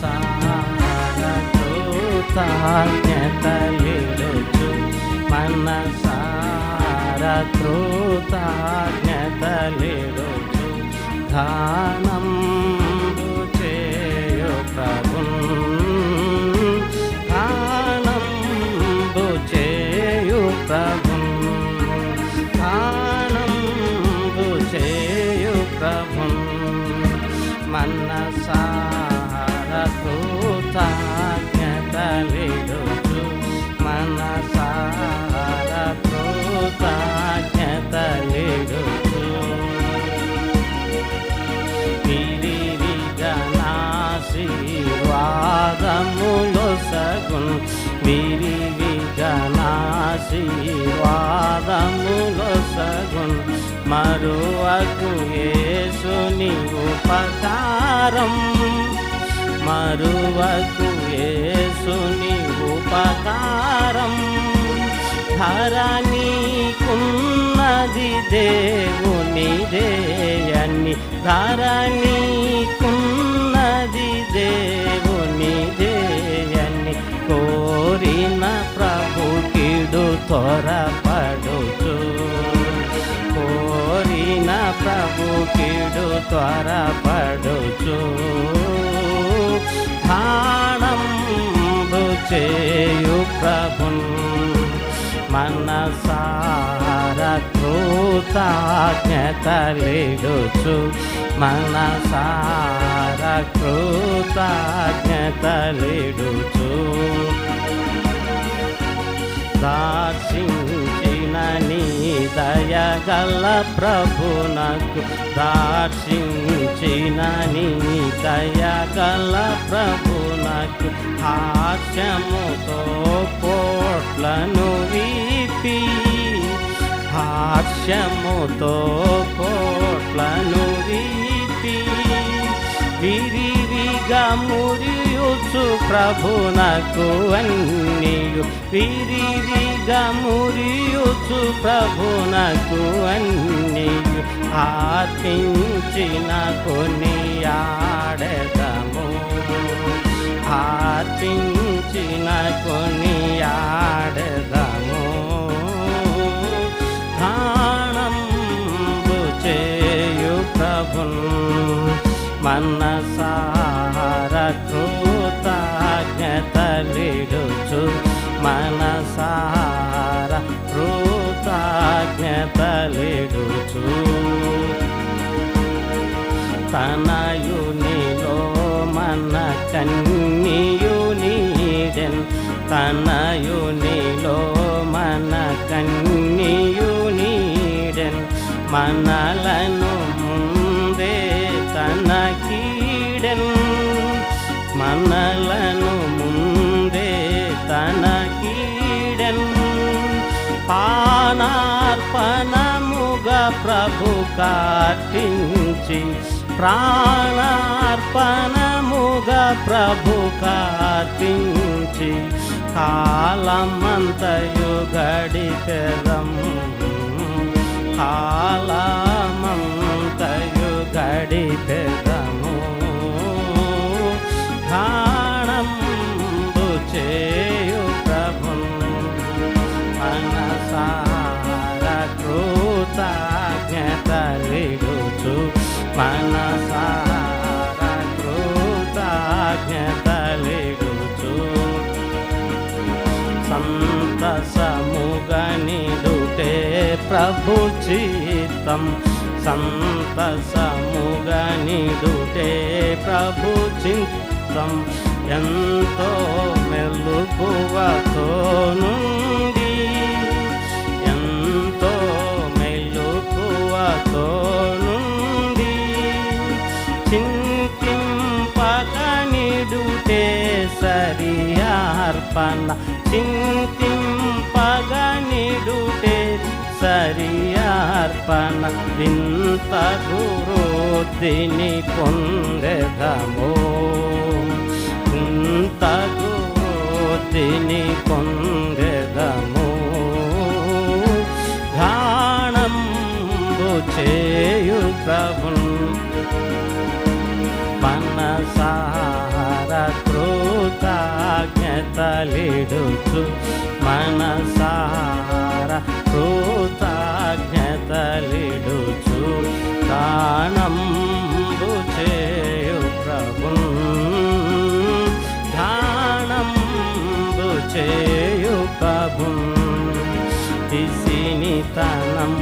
మనసార కృతజ్ఞతలిడుచు మనసార కృతజ్ఞతలిడుచు గానంబు చేయు ప్రభున్ గానంబు చేయు ప్రభున్ గానంబు చేయు ప్రభున్ మనసార కృతజ్ఞతలిడుచు మనసార కృతజ్ఞతలిడుచు విరివిగనాశీర్వాదములొసగున్ విరివిగనాశీర్వాదములొసగున్ మరువకు యేసుని ఉపకారం మరువకు యేసుని ఉపకారం ధరణీకున్నది దేవునిదేయని ధరణీకున్నది దేవునిదేయని కోరిన ప్రభుకిడు త్వరపడుచు కోరిన ప్రభుకిడు త్వరపడుచు ధ్యానంబు చేయు ప్రభున్ మనసార కృతజ్ఞతలిడుచు మనసార కృతజ్ఞతలిడుచు దర్శించిన నీ దయగల ప్రభునకు దర్శించిన నీ దయగల ప్రభునకు హాస్యముతో కోట్లను వీపి హాస్యముతో కోట్లను వీపి విరివిగా మురియుచు ప్రభునకు అన్నియు విరివిగా మురియుచు ప్రభునకు అన్నియు ఆర్పించిన కొనియాడెదము ఆర్పించిన కొనియాడెదము ధ్యానంబు చేయు ప్రభున్ మనసార కృతజ్ఞతలిడుచు మనసార కృతజ్ఞతలిడుచు తనయునిలో మన కన్నియునీడెన్ తనయునిలో మన కన్నియునీడెన్ మనలను ముందే తనకీడెన్ మనలను ముందే తనకీడెన్ ప్రాణార్పణముగా ప్రభు కార్పించి ప్రాణార్పణముగా ప్రభు కార్పించి కాలమంతయు గడిపెదం కాలమంతయు గడిపెదము ధ్యానంబు చేయు ప్రభున్ మనసార కృతజ్ఞతలిడుచు మనసార కృతజ్ఞతలిడుచు సంతసముగనిడుటే ప్రభు చిత్తం సంతసముగనిడుటే ప్రభు చిత్తం ఎంతో మెలుకువతో నుండి ఎంతో మెలుకువతో నుండి చింతింపగనిడుటే సరియార్పణ చింతింపగనిడుటే సరియార్పణ వింత గురుదిని పొందెదము వింత గురుదిని పొందెదము ధ్యానంబు చేయు ప్రభున్ మనసార కృతజ్ఞతలిడుచు మనసార కృతజ్ఞతలిడుచు గానంబు చేయు ప్రభున్ గానంబు చేయు ప్రభున్ తిసినితనం